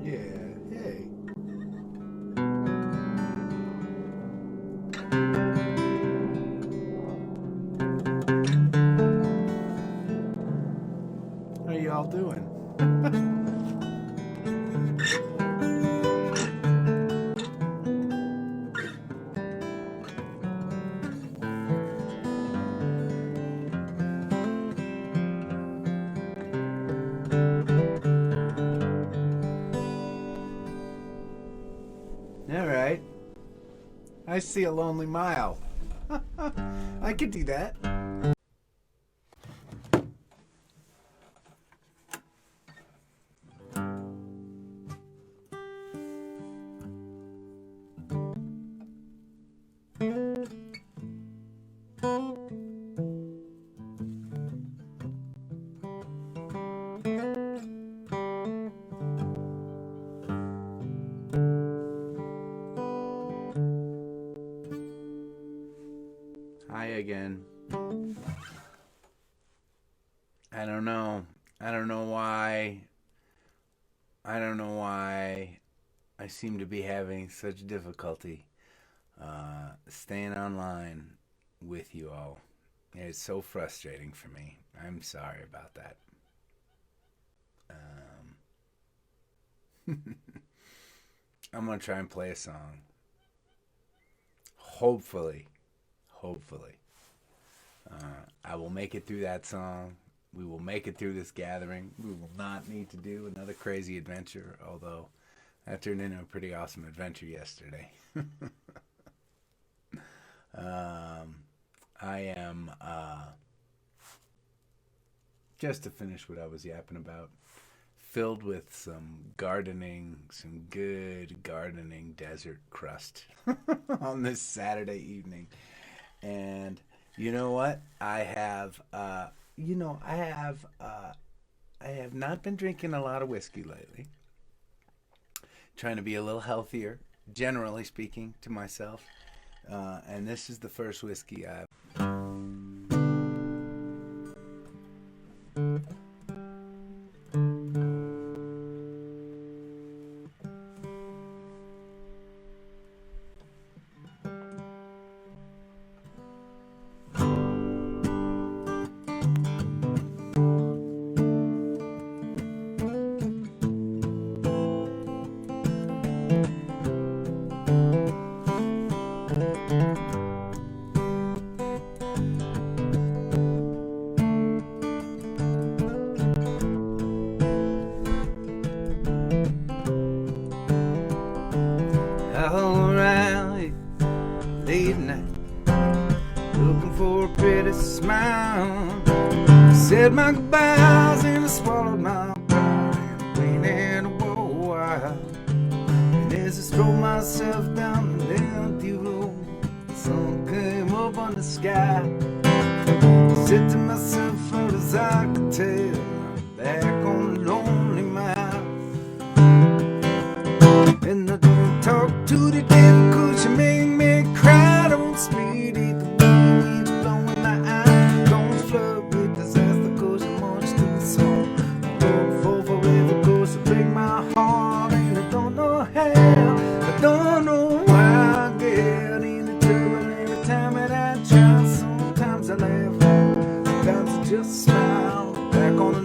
Yeah, hey. How y'all doing? All right. I see a lonely mile. I could do that. Hi again. I don't know. I don't know why. I don't know why I seem to be having such difficulty staying online with you all. It's so frustrating for me. I'm sorry about that. I'm going to try and play a song. Hopefully, hopefully, I will make it through that song. We will make it through this gathering. We will not need to do another crazy adventure, although that turned into a pretty awesome adventure yesterday. I am, just to finish what I was yapping about, filled with some gardening, some good gardening desert crust on this Saturday evening. And you know what? I have not been drinking a lot of whiskey lately. Trying to be a little healthier, generally speaking, to myself. And this is the first whiskey I've. All around late night, looking for a pretty smile. Said my goodbyes and I swallowed my pride and waited a while. And as I strolled myself down the empty road, the sun came up on the sky. I said to myself, far as I could tell, I'm back on the lonely mile. And I don't talk to the devil 'cause you make me cry. Don't speed it, the wind blowing my eyes. Don't flood with disaster 'cause you're much too soft. Don't fall forever 'cause you break my heart. And I don't know how, I don't know why I get into trouble every time that I try. Sometimes I laugh, sometimes I just smile. Back on the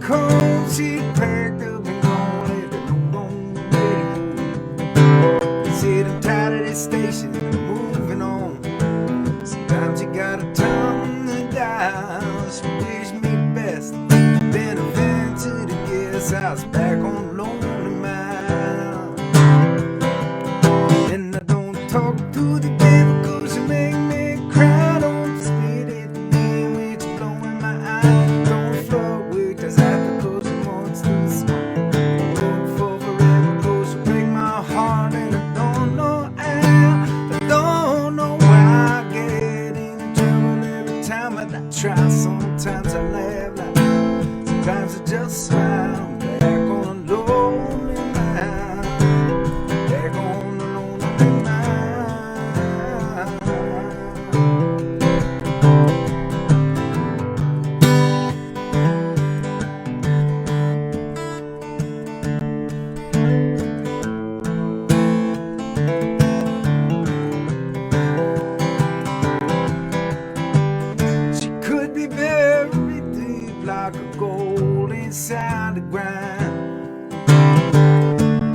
cold, she packed up and gone, left it on the radio. Said I'm tired of this station and I'm moving on. Sometimes you gotta turn the dial. She wished me the best. Then I went to the guest house back on Lonely Mile. And I don't talk to the devil 'cause you make me cry. Don't spit at me when you're blowing my eye. Don't float with cause after 'cause you want to smoke. Look for forever 'cause you break my heart. And I don't know how, I don't know why I get into trouble every time I try. Sometimes I laugh like, sometimes I just smile. Back on a lonely mile. Back on a lonely mile. She could be buried deep like a gold inside the ground.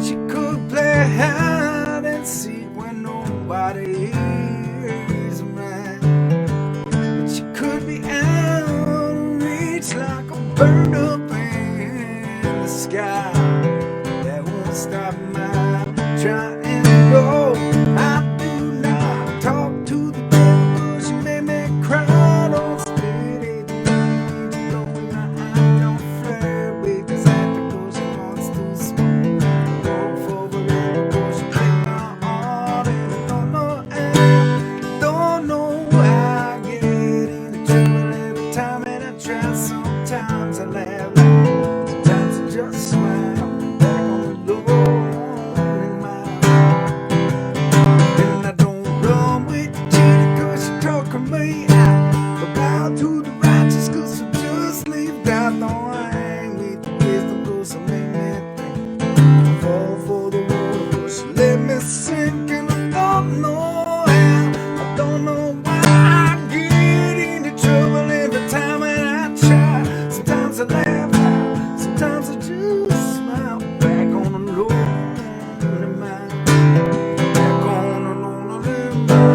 She could play hide and seek when nobody is around. But she could be out of reach like a bird up in the sky. That won't stop my trying to go. I do not talk to the devil 'cause you made me cry. Don't spit it in me, blowing my eye. Don't flirt with cause after 'cause you wants to smoke. Go for forever 'cause you break my heart. And I don't know how I get into trouble every time and I try. Sometimes I laugh, sometimes I just smile. Back on the lonely mile. And I don't run with the cheater 'cause you're talking me out. But bow to the righteous 'cause I just leave out. Don't hang with the wisdom 'cause I make me think. I fall for the water 'cause you let me sink. And I don't know how, I don't know why I get into trouble every time and I try. Sometimes I laugh out, sometimes I just smile. Back on a lonely mile. Back on a lonely mile.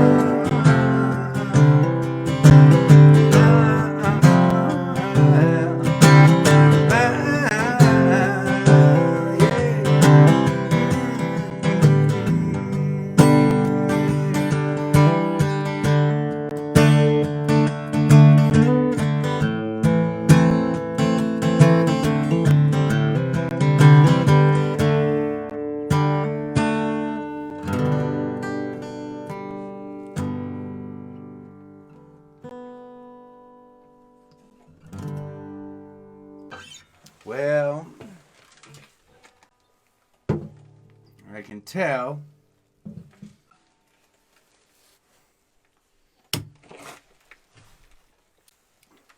Well, I can tell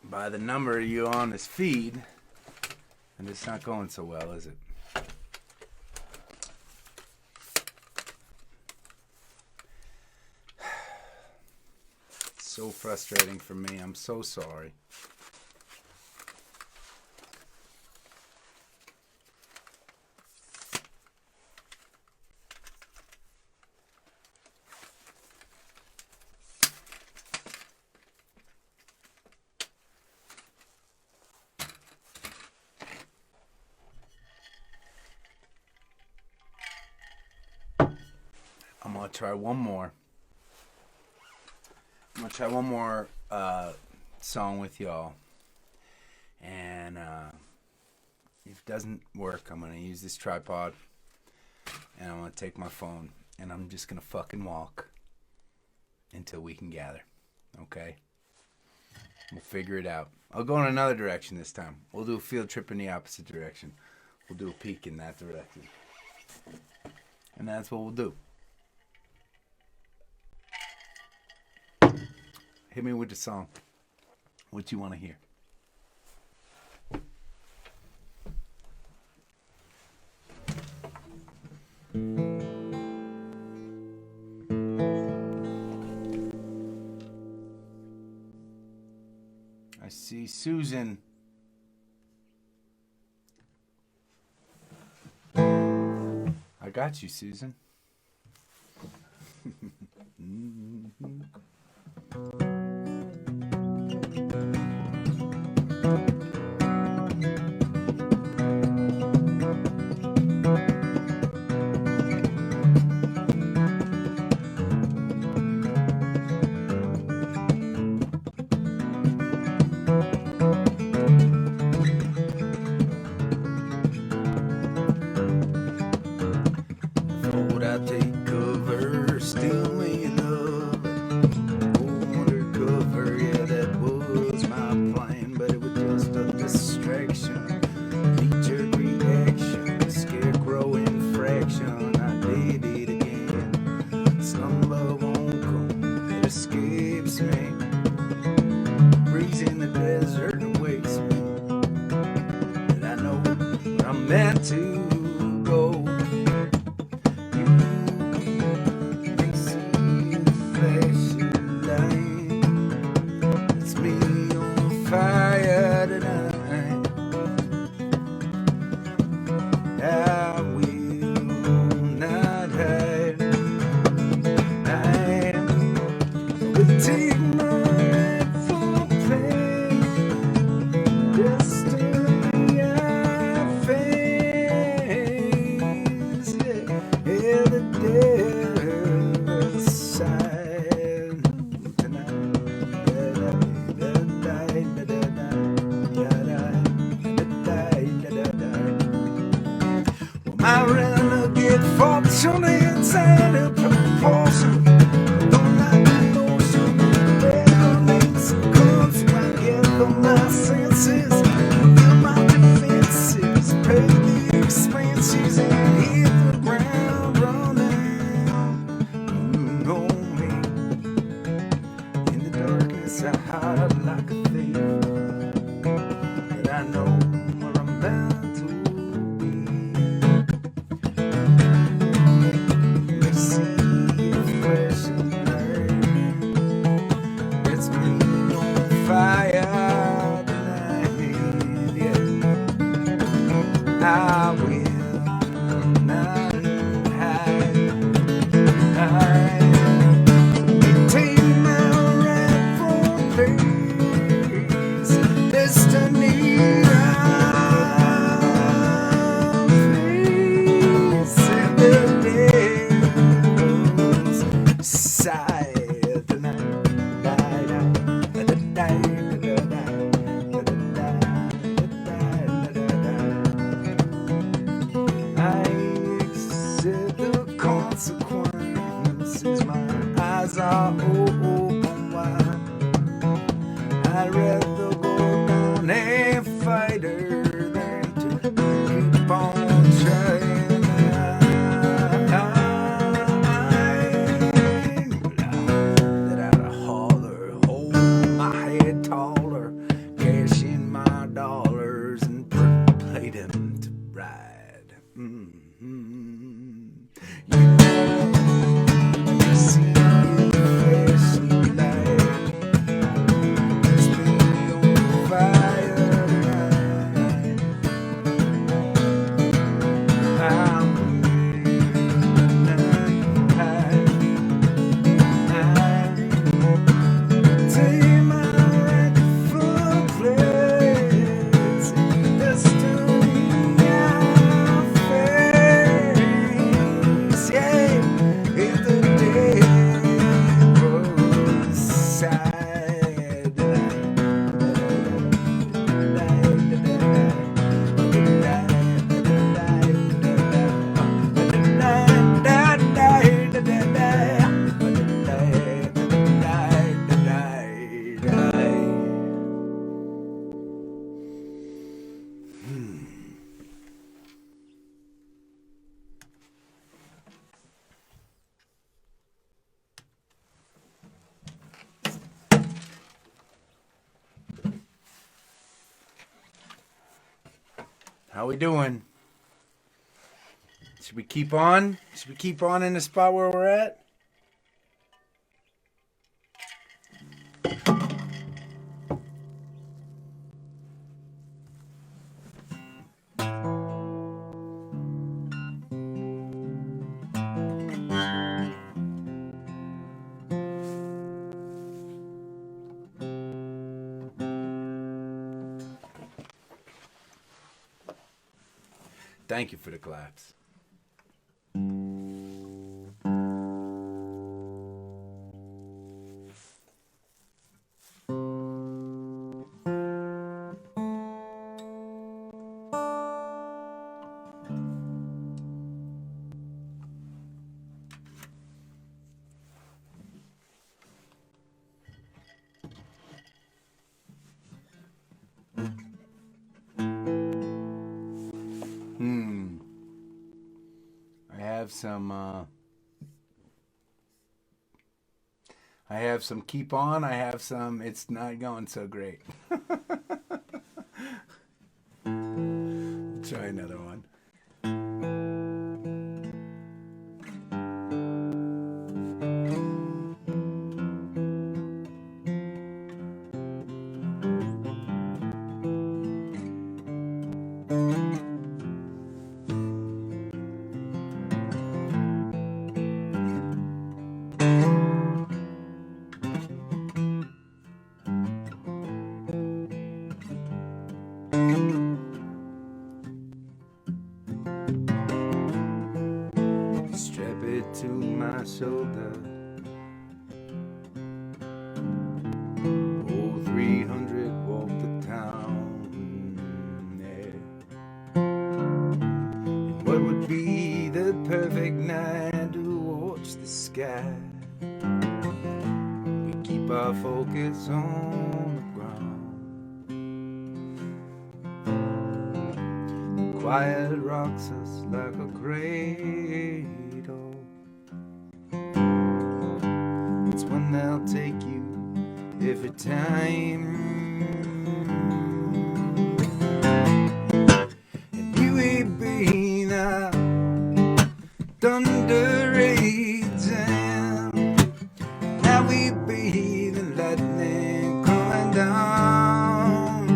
by the number of you on this feed, and it's not going so well, is it? It's so frustrating for me. I'm so sorry. I'm gonna try one more. I'm gonna try one more song with y'all, and if it doesn't work, I'm gonna use this tripod, and I'm gonna take my phone, and I'm just gonna fucking walk until we can gather. Okay? We'll figure it out. I'll go in another direction this time. We'll do a field trip in the opposite direction. We'll do a peek in that direction, and that's what we'll do. Hit me with the song. What you want to hear? I see Susan. got you, Susan. Thought I'd take cover, steal me love, go undercover. Yeah, that was my plan, but it was just a distraction. Knee-jerk reaction, scarecrow infraction. I did it again. Some love won't come, it escapes me. Breeze in the desert wakes me, but I know where I'm meant to go. Fire tonight. I will not hide. I will take my rightful place. Destiny I face. Yeah, the devil's side tonight. My renegade fortune inside a proportion. Don't like the notion of resonance. Comes when I get from my senses. Feel my defenses. Pay the expenses and hit the ground running. You know me. In the darkness I hide like a thief. But I know where I'm bound to. Fire tonight, yeah. I will not hide. I take my rightful place. Destiny I'll face. And the devil's side tonight. I accept the consequences. My eyes are open wide. I'd rather go down a fighter than to keep on trying. That I'd holler, hold my head taller, cash in my dollars and play them to ride. You see the flashing light. It's me on fire tonight. I'm take my rightful place. Destiny I face. Yeah, in the devil's side. How we doing? Should we keep on? Should we keep on in the spot where we're at? Thank you for the claps. I have some keep on. I have some it's not going so great. Try another one. Strap it to my shoulder. Oh, 300 walk the town. Yeah. And what would be the perfect night to watch the sky? We keep our focus on the ground. Quiet rocks us like a cradle. It's when they'll take you every time. And you ain't been out thunder raging. Now we be the lightning coming down.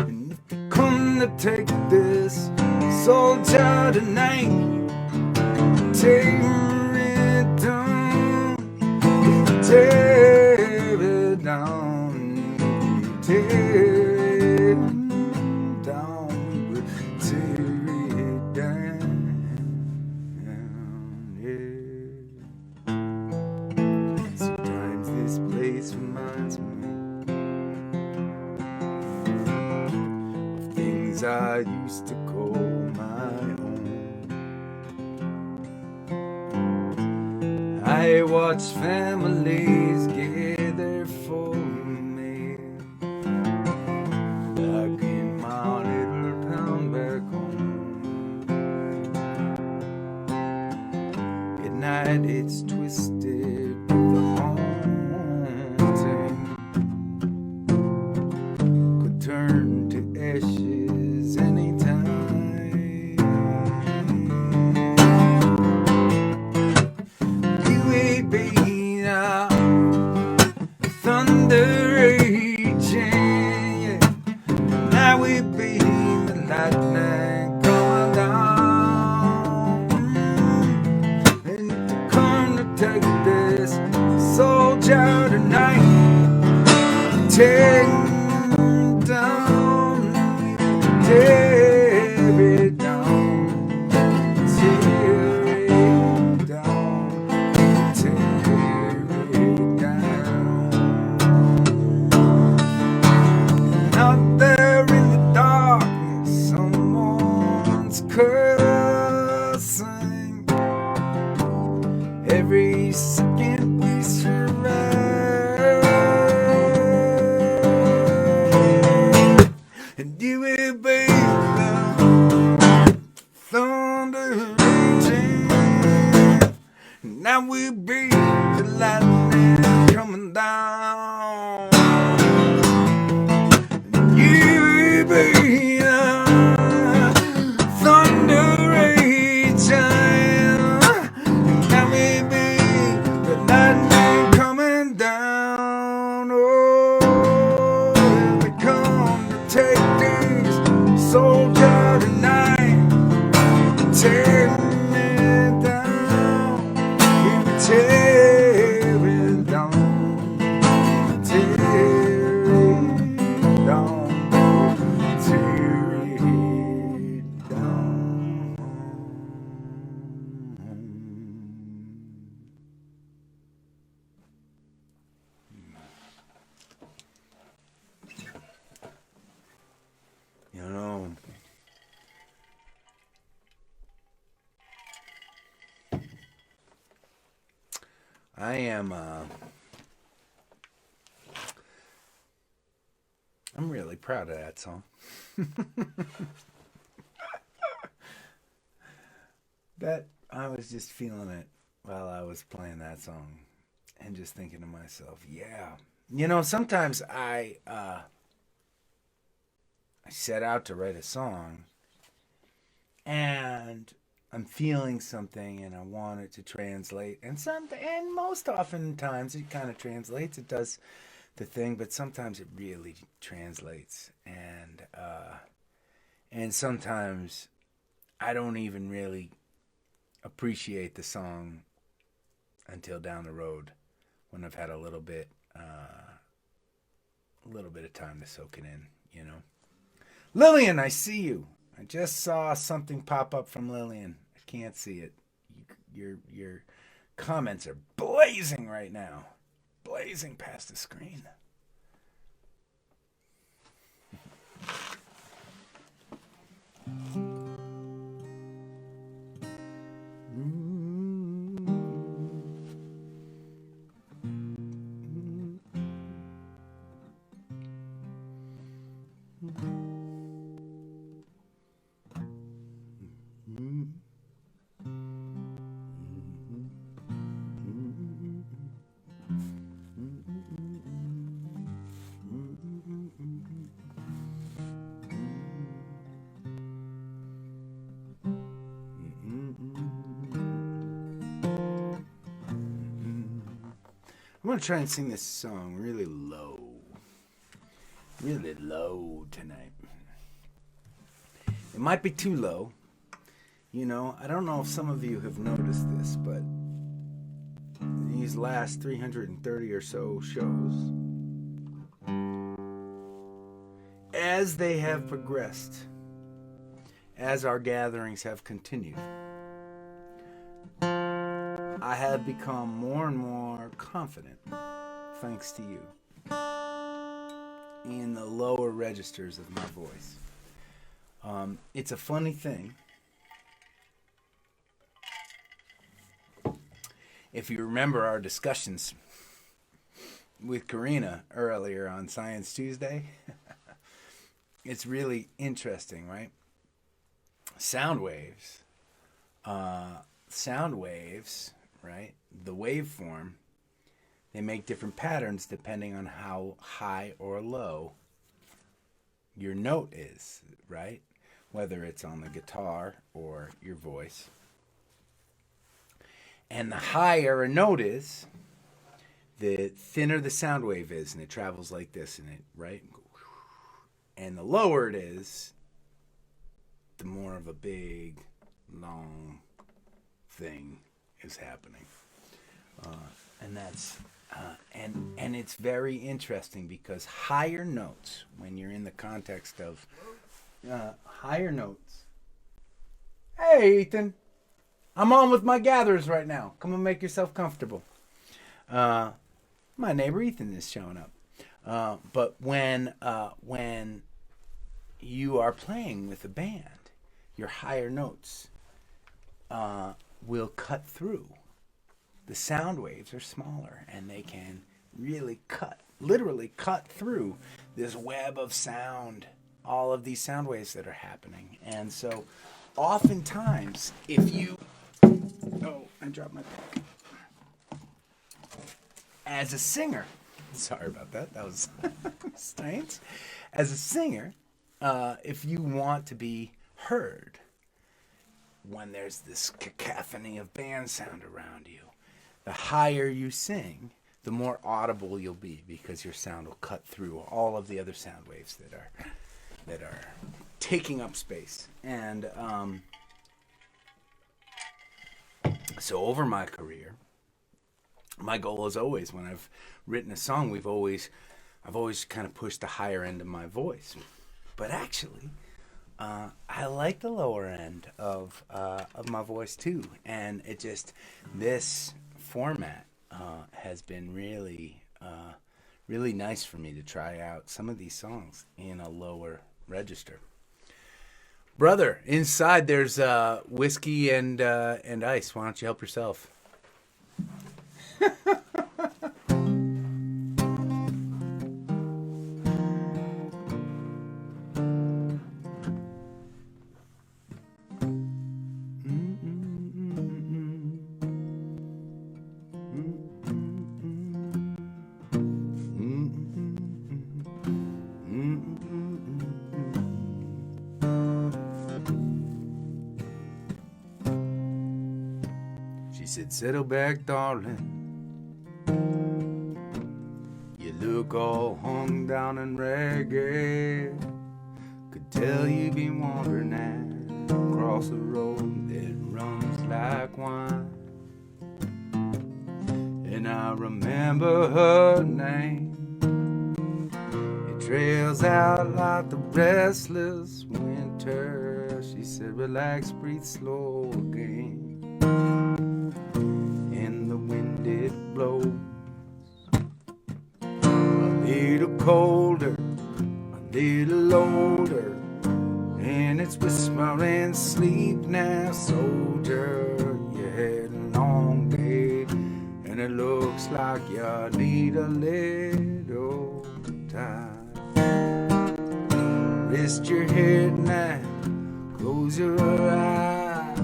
And if you come to take this soldier tonight, tear it down, tear it down, tear it down, tear it down, yeah. Sometimes this place reminds me of things I used to call my own. I watch families gather for me, like in my little town back home. At night it's twisted with the haunting, could turn to ashes anytime. Thunder raging, yeah. Now we be the lightning coming down. And if you come to take this soldier tonight, tear it down, tear it down, tear it down, tear it down. Out there in the darkness, someone's cursing. Every second we survive, and you will be the thunder raging. Now we'll be the lightning coming down. You be thunder raging. Now we be the lightning coming down. Oh, we come to take this soldier tonight, tear it down, tear it down, tear it down. I am. I'm really proud of that song. That I was just feeling it while I was playing that song, and just thinking to myself, yeah, sometimes I set out to write a song, and I'm feeling something and I want it to translate. And most often times it kind of translates. It does the thing, but sometimes it really translates. And sometimes I don't even really appreciate the song until down the road when I've had a little bit of time to soak it in. Lillian, I see you. I just saw something pop up from Lillian. I can't see it. Your comments are blazing right now. Blazing past the screen. I'm going to try and sing this song really low tonight. It might be too low. I don't know if some of you have noticed this, but these last 330 or so shows, as they have progressed, as our gatherings have continued, I have become more and more confident, thanks to you, in the lower registers of my voice. It's a funny thing. If you remember our discussions with Karina earlier on Science Tuesday, it's really interesting, right? Sound waves, right? The waveform, they make different patterns depending on how high or low your note is, right? Whether it's on the guitar or your voice. And the higher a note is, the thinner the sound wave is, and it travels like this, right? And the lower it is, the more of a big, long thing is happening. And that's and it's very interesting because higher notes, when you're in the context of higher notes. Hey, Ethan. I'm on with my gatherers right now. Come and make yourself comfortable. My neighbor Ethan is showing up. But when you are playing with a band, your higher notes will cut through. The sound waves are smaller, and they can really literally cut through this web of sound, all of these sound waves that are happening. And so oftentimes, if you... Oh, I dropped my pen. As a singer, sorry about that, that was strange. As a singer, if you want to be heard when there's this cacophony of band sound around you, the higher you sing, the more audible you'll be because your sound will cut through all of the other sound waves that are taking up space. And so over my career, my goal is always, when I've written a song, I've always kind of pushed the higher end of my voice. But actually, I like the lower end of my voice too, and this format has been really nice for me to try out some of these songs in a lower register. Brother, inside there's whiskey and ice. Why don't you help yourself? said, settle back, darling. You look all hung down and ragged. Could tell you've been wandering across a road that runs like wine. And I remember her name. It trails out like the restless winter. She said, relax, breathe slow again. And the wind it blows a little colder, a little older, and it's whispering, sleep now, soldier. You had a long day, and it looks like you need a little time. Rest your head now, close your eyes.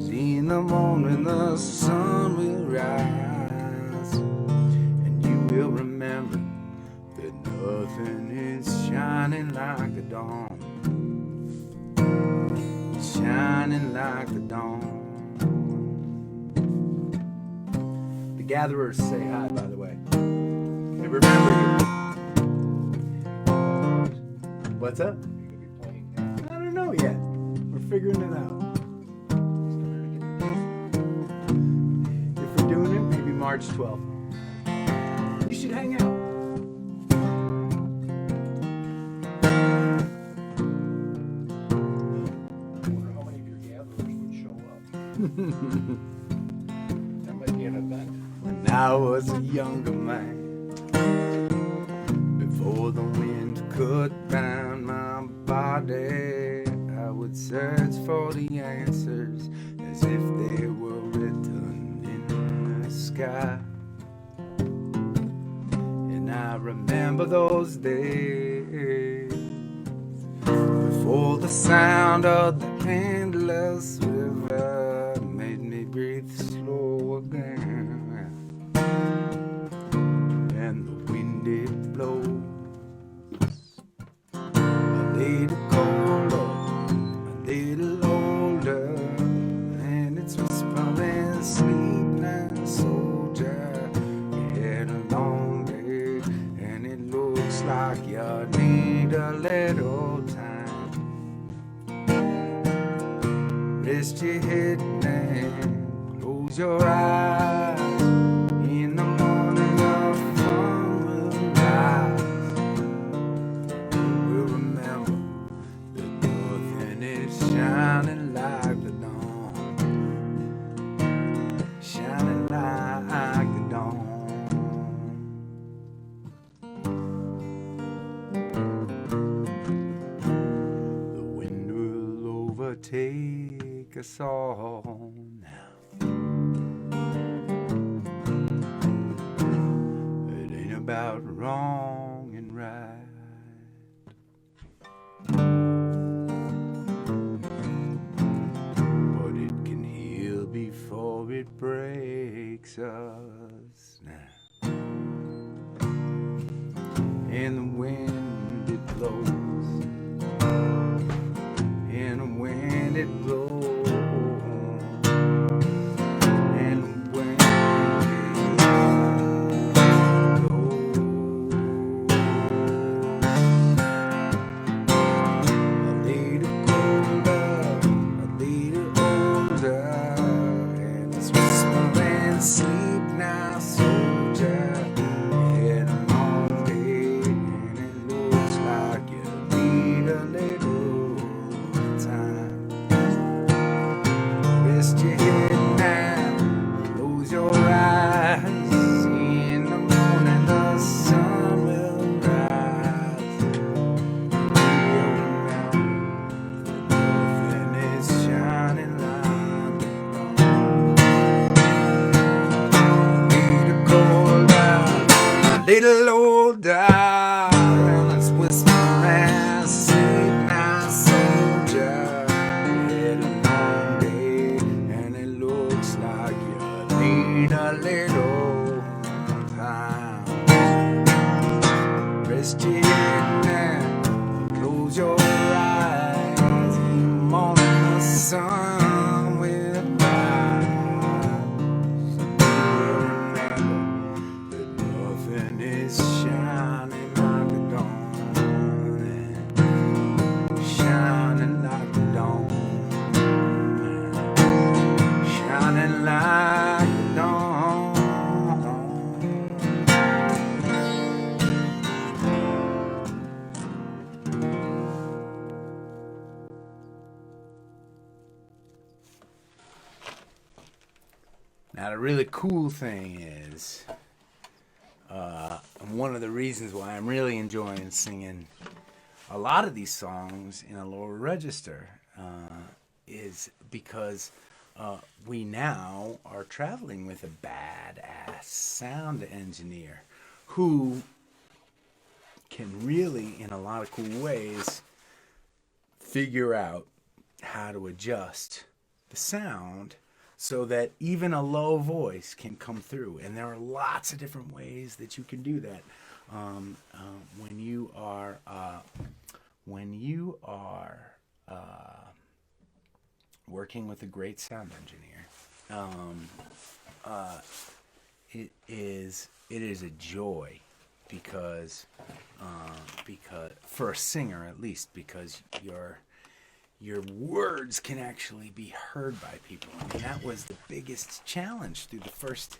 In the morning the sun will rise, and you will remember that nothing is shining like the dawn, shining like the dawn. The gatherers say hi, by the way. They remember you. What's up? I don't know yet. We're figuring it out. If we're doing it, maybe March 12th. You should hang out. That might be an event. When I was a younger man, before the wind could bound my body, I would search for the answers as if they were written in the sky. And I remember those days before the sound of the endless river made me breathe slow again. And the wind it blows a little colder, a little older, and it's whispering, sleep now, soldier. You had a long day, and it looks like you need a little time. Rest your head now, close your eyes. In the morning the sun will rise. We'll remember that nothing is shining like the dawn, shining like the dawn. The wind will overtake us all now. It ain't about wrong and right, but it can heal before it breaks us now. And the wind it blows, and the wind it blows. Sleep now, soldier. You had a long day, and it looks like you need a little time. Rest your head now, close your eyes. In the morning the sun will rise. You'll remember nothing is shining like little older, and it's whispering, sleep now, soldier. You had a long day, and it looks like you need a little time. Rest your head now, close your eyes. In the morning the sun will rise. Now, the really cool thing is, one of the reasons why I'm really enjoying singing a lot of these songs in a lower register is because we now are traveling with a badass sound engineer who can really, in a lot of cool ways, figure out how to adjust the sound so that even a low voice can come through. And there are lots of different ways that you can do that when you are working with a great sound engineer. It is a joy because for a singer at least, because your words can actually be heard by people. I mean, that was the biggest challenge through the first,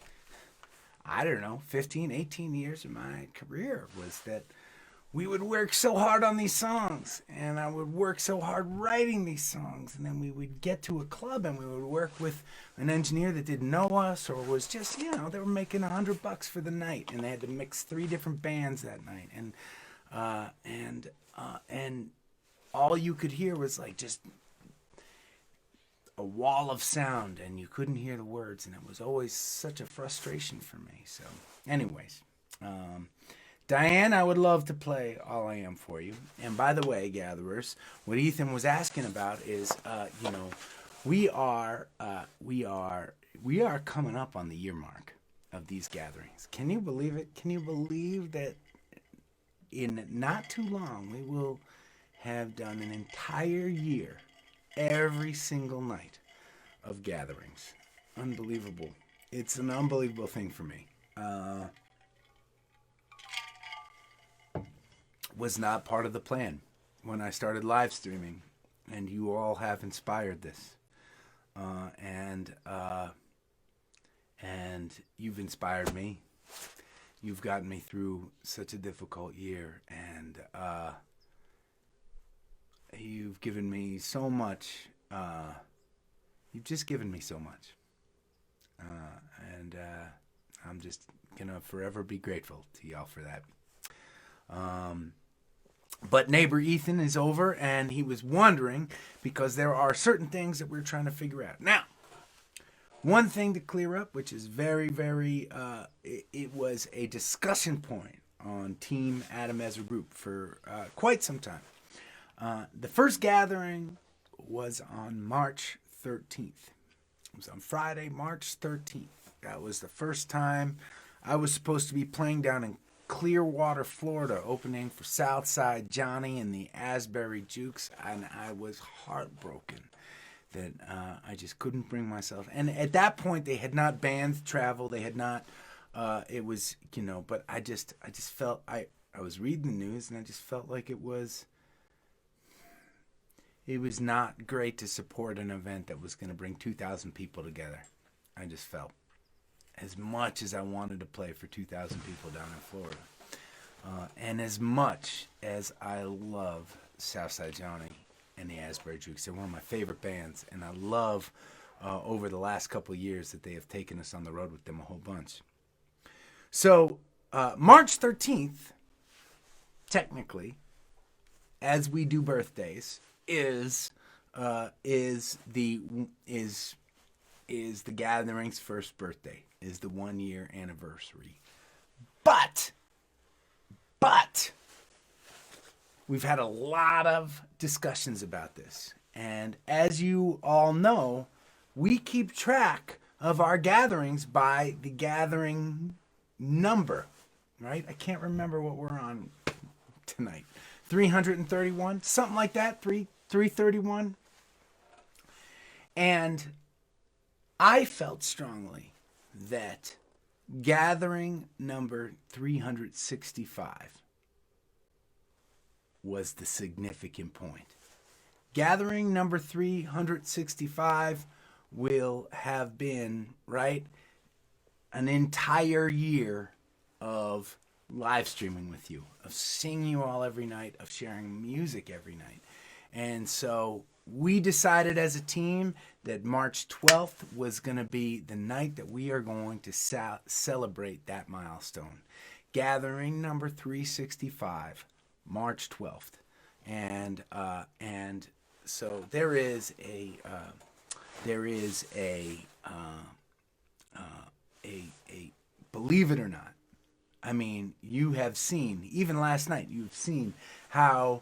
15, 18 years of my career, was that we would work so hard on these songs, and I would work so hard writing these songs, and then we would get to a club and we would work with an engineer that didn't know us, or was just, they were making $100 for the night, and they had to mix 3 different bands that night, and all you could hear was like just a wall of sound, and you couldn't hear the words, and it was always such a frustration for me. So, anyways, Diane, I would love to play All I Am for you. And by the way, gatherers, what Ethan was asking about is, we are coming up on the year mark of these gatherings. Can you believe it? Can you believe that in not too long we will have done an entire year, every single night of gatherings? Unbelievable. It's an unbelievable thing for me. Was not part of the plan when I started live streaming, and you all have inspired this, and you've inspired me. You've gotten me through such a difficult year, and you've given me so much. You've just given me so much, and I'm just gonna forever be grateful to y'all for that. But neighbor Ethan is over, and he was wondering, because there are certain things that we're trying to figure out. Now, one thing to clear up, which is very, very, it was a discussion point on Team Adam Ezra Group for quite some time. The first gathering was on March 13th. It was on Friday, March 13th. That was the first time I was supposed to be playing down in Clearwater, Florida, opening for Southside Johnny and the Asbury Jukes, and I was heartbroken that I just couldn't bring myself. And at that point, they had not banned travel. They had not. It was, but I just felt I was reading the news, and I just felt like it was not great to support an event that was going to bring 2,000 people together. I just felt, as much as I wanted to play for 2,000 people down in Florida, and as much as I love Southside Johnny and the Asbury Jukes, they're one of my favorite bands, and I love over the last couple of years that they have taken us on the road with them a whole bunch. So March 13th, technically, as we do birthdays, is the gathering's first birthday, is the 1-year anniversary. But we've had a lot of discussions about this. And as you all know, we keep track of our gatherings by the gathering number, right? I can't remember what we're on tonight. 331, something like that, 331. And I felt strongly that gathering number 365 was the significant point. Gathering number 365 will have been, right, an entire year of live streaming with you, of seeing you all every night, of sharing music every night. And so we decided as a team that March 12th was going to be the night that we are going to celebrate that milestone. Gathering number 365, March 12th. And so there is a believe it or not, I mean, you have seen, even last night, you've seen how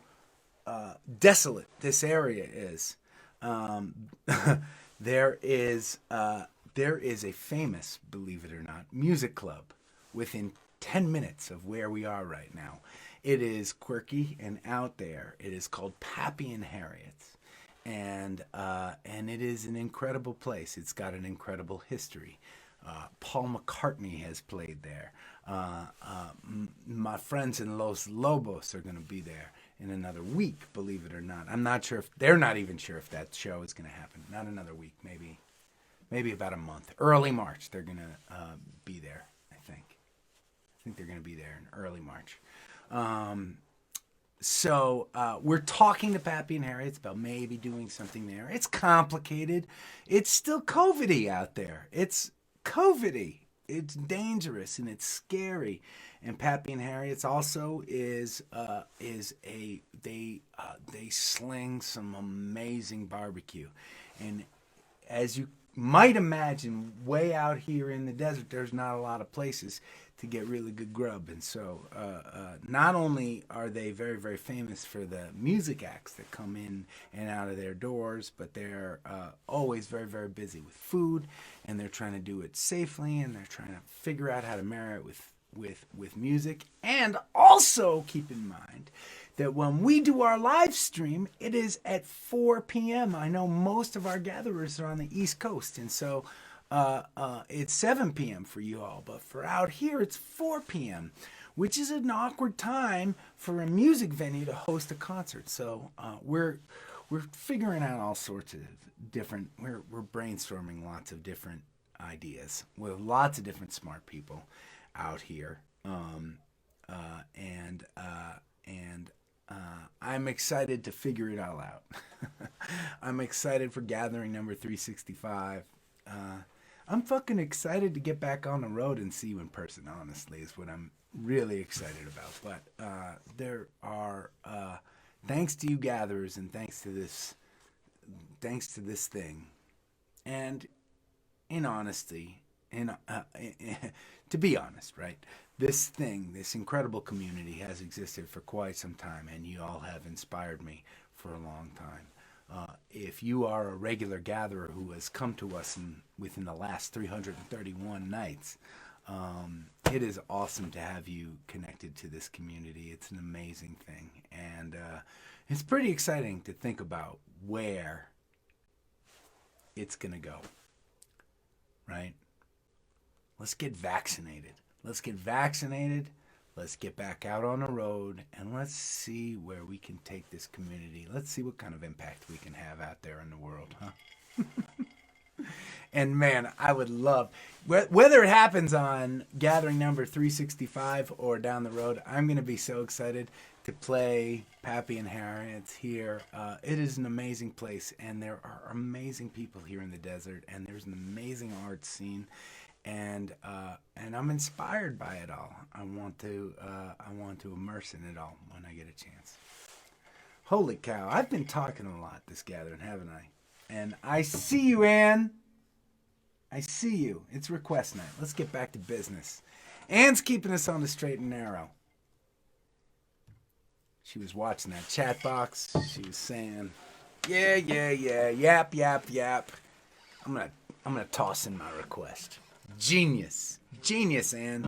desolate this area is. There is a famous, believe it or not, music club within 10 minutes of where we are right now. It is quirky and out there. It is called Pappy and Harriet's, and it is an incredible place. It's got an incredible history. Paul McCartney has played there. My friends in Los Lobos are going to be there in another week, believe it or not. I'm not sure if they're not even sure if that show is going to happen. Not another week, maybe about a month. Early March, they're going to be there. I think they're going to be there in early March. So we're talking to Pappy and Harriet's about maybe doing something there. It's complicated. It's still COVID-y out there. It's COVID-y. It's dangerous and it's scary. And Pappy and Harriet's also is they sling some amazing barbecue. And as you might imagine, way out here in the desert, there's not a lot of places to get really good grub. And so not only are they very, very famous for the music acts that come in and out of their doors, but they're always very, very busy with food, and they're trying to do it safely, and they're trying to figure out how to marry it with music. And also keep in mind that when we do our live stream, it is at 4 p.m. I know most of our gatherers are on the East Coast, and so it's 7 p.m. for you all, but for out here it's 4 p.m., which is an awkward time for a music venue to host a concert. So we're figuring out all sorts of different. We're brainstorming lots of different ideas with lots of different smart people out here, and I'm excited to figure it all out. I'm excited for gathering number 365. I'm fucking excited to get back on the road and see you in person, honestly, is what I'm really excited about. But there are, thanks to you gatherers and thanks to this thing, and in honesty, to be honest, right? This incredible community has existed for quite some time, and you all have inspired me for a long time. If you are a regular gatherer who has come to us within the last 331 nights, it is awesome to have you connected to this community. It's an amazing thing, and it's pretty exciting to think about where it's going to go, right? Let's get vaccinated. Let's get back out on the road, and let's see where we can take this community. Let's see what kind of impact we can have out there in the world, huh? And man, I would love, whether it happens on gathering number 365 or down the road, I'm going to be so excited to play Pappy and Harriet's here. It is an amazing place, and there are amazing people here in the desert, and there's an amazing art scene. And I'm inspired by it all. I want to immerse in it all when I get a chance. Holy cow! I've been talking a lot this gathering, haven't I? And I see you, Ann. I see you. It's request night. Let's get back to business. Ann's keeping us on the straight and narrow. She was watching that chat box. She was saying, "Yeah, yap, yap, yap." I'm gonna toss in my request. Genius, Ann.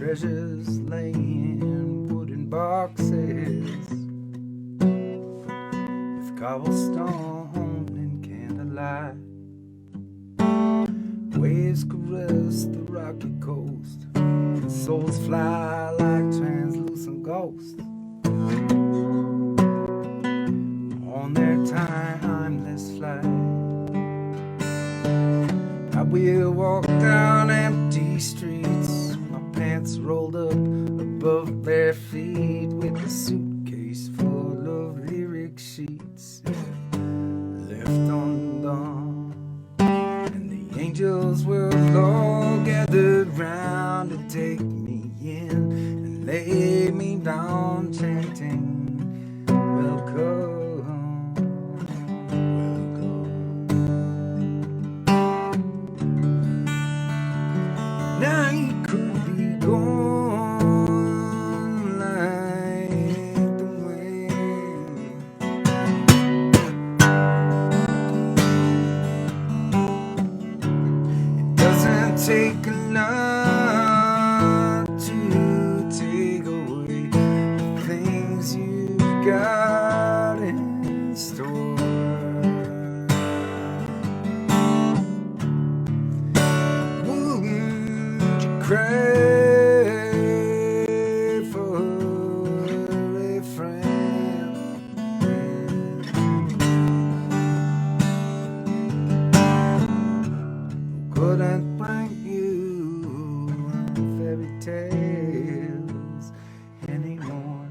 treasures lay in wooden boxes with cobblestone and candlelight. Waves caress the rocky coast, and souls fly like translucent ghosts on their timeless flight. I will walk down empty streets, my pants rolled up above bare feet, with a suitcase full of lyric sheets left undone. And the angels were all gathered round to take me in and lay me down, chanting, welcome. Now he could be gone like the wind. It doesn't take a lot to take away the things you've got in store. Crave for a friend who couldn't bring you fairy tales anymore.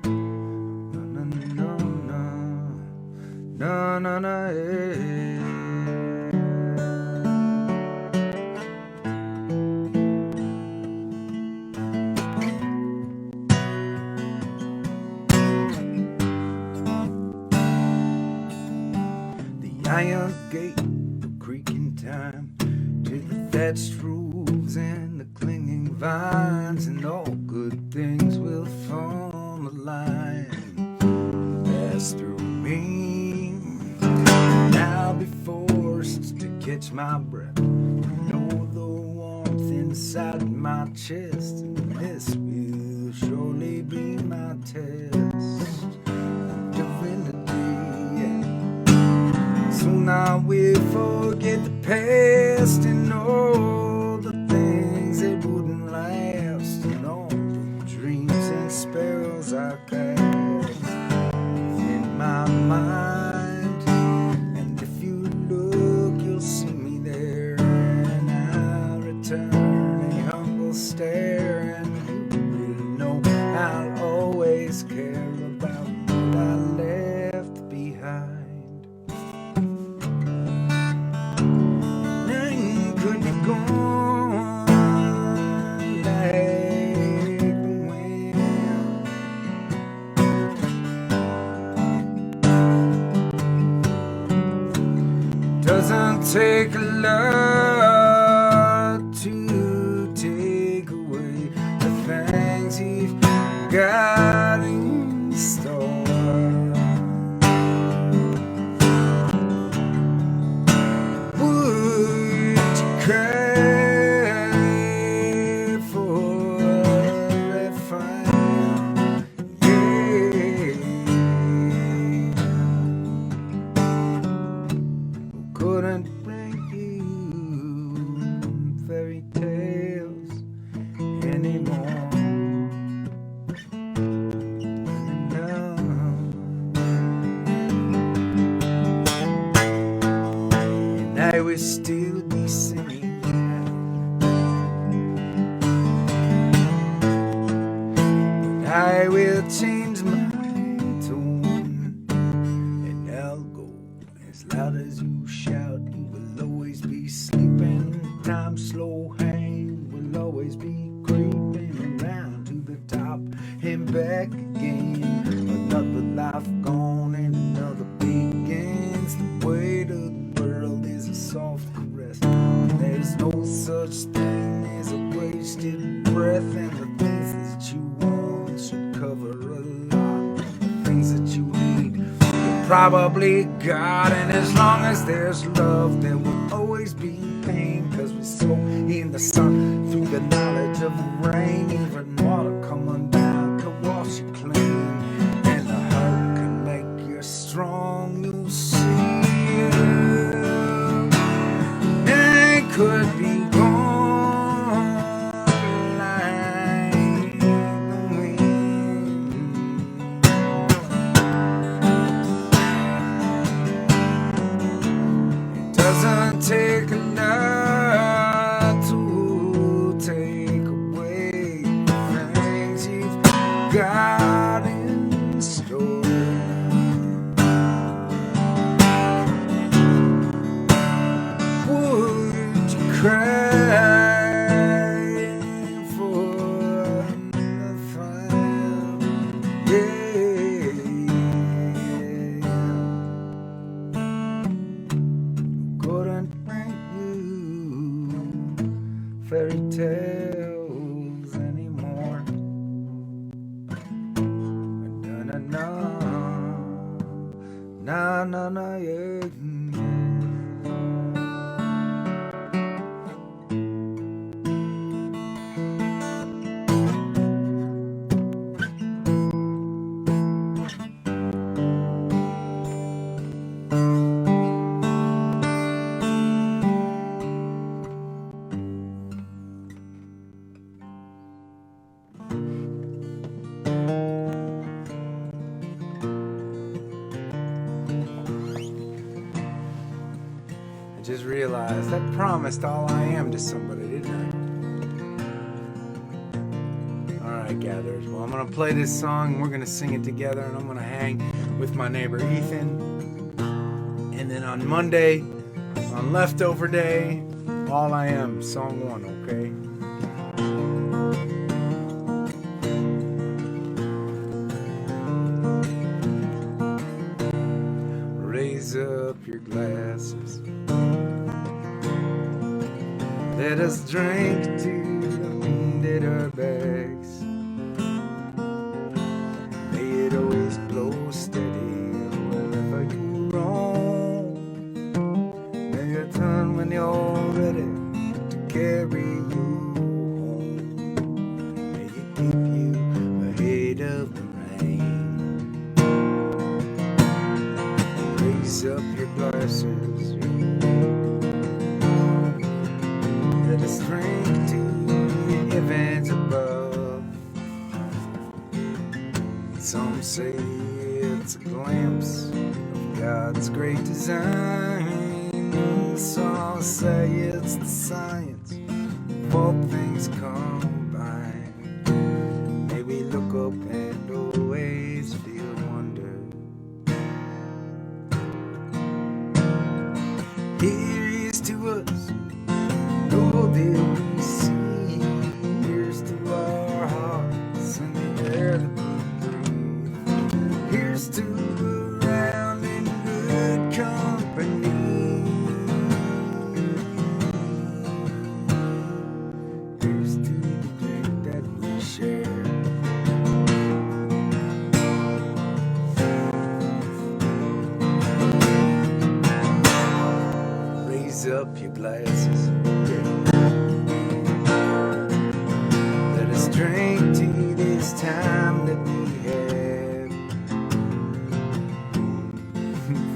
No, no, no, no, no, no, no, yeah. Iron gate, the creaking time, to the thatched roofs and the clinging vines, and all good things will form a line, pass through me. And I'll be forced to catch my breath, know the warmth inside my chest, and this will surely be my test. Soon I will forget the past and all the things that wouldn't last, and all the dreams and spells I cast within my mind. And if you look, you'll see me there, and I'll return a humble stare, and you will know I'll always care about what I left behind. Doesn't take a lot to take away the things you've got in store. Would you crave for a friend? Yeah. Couldn't bring you fairy tales anymore. No. And I will still be singing, but I will change my tone, and I'll go as loud as you shout. You will always be sleeping. Time slow hang will always be creeping around to the top and back again. Another life gone and another begins. The weight of the world is a soft caress. There's no such thing as a wasted breath, and the things that you want should cover a lot. The things that you need probably got, and as long as there's love, there will always be pain, 'cause we soak in the sun through the night. of rain, even water coming down can wash you clean. And the hurt can make you strong, you'll see it. And it could be gone like the wind. It doesn't take enough to take away the things you've got in store. Would you cry for the fire? Yeah. Couldn't bring you fairy tales anymore. Na na na na na yeah. Just realized I promised all I am to somebody, didn't I? Alright, gatherers. Well, I'm going to play this song and we're going to sing it together, and I'm going to hang with my neighbor Ethan. And then on Monday, on Leftover Day, All I Am, song 1, okay? Raise up your glasses. Let us drink to the wind at our backs. May it always blow steady wherever you roam. May it turn when you're ready to carry you home. May it keep you ahead of the rain. Raise up your glasses. Let us drink to the heavens above. Some say it's a glimpse of God's great design. Some say it's the science of all things combined. May we look up and always feel wonder. Here is to us all that we see. Here's to our hearts and the air that we breathe. Here's to around in good company. Here's to the drink that we share. Raise up your glasses. Let us drink to this time that we have.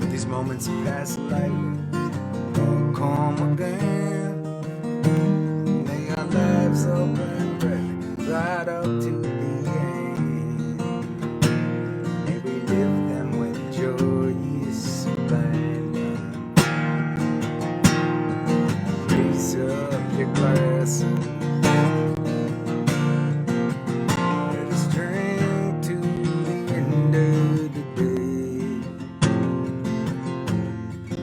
For these moments pass lightly, won't come again. May our lives all burn bright, right up to the end. May we live them with joyous abandon. Raise up your glasses. Let us drink to the end of the day.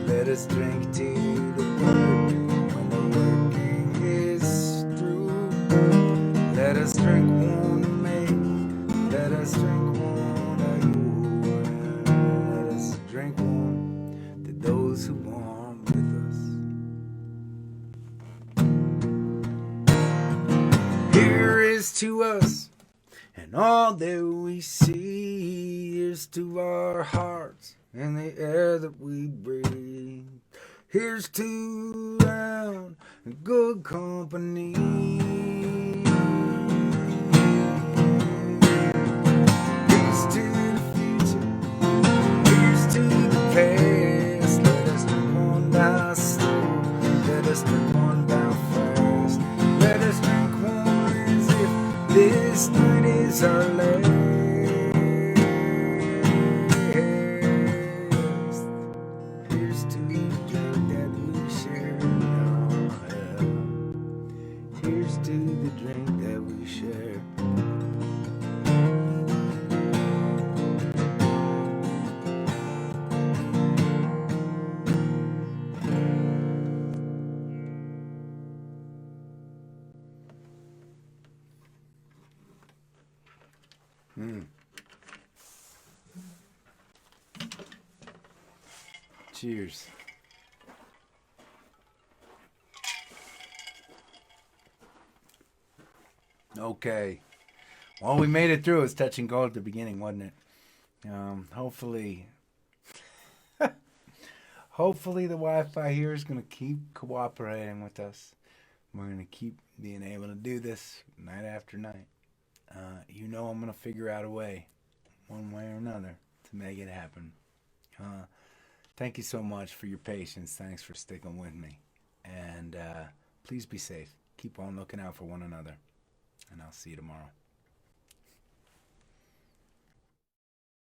Let us drink to the work when the working is through. Let us drink one to me. Let us drink one to you. Let us drink one to those who aren't with us. Here is to us and all that we see. Here's to our hearts and the air that we breathe. Here's to round good company. is our last. Here's to the drink that we share. Here's to the drink that we share. Cheers. Okay. Well, we made it through. It was touch and go at the beginning, wasn't it? Hopefully the Wi-Fi here is going to keep cooperating with us. We're going to keep being able to do this night after night. I'm going to figure out a way, one way or another, to make it happen. Thank you so much for your patience. Thanks for sticking with me. And please be safe. Keep on looking out for one another. And I'll see you tomorrow.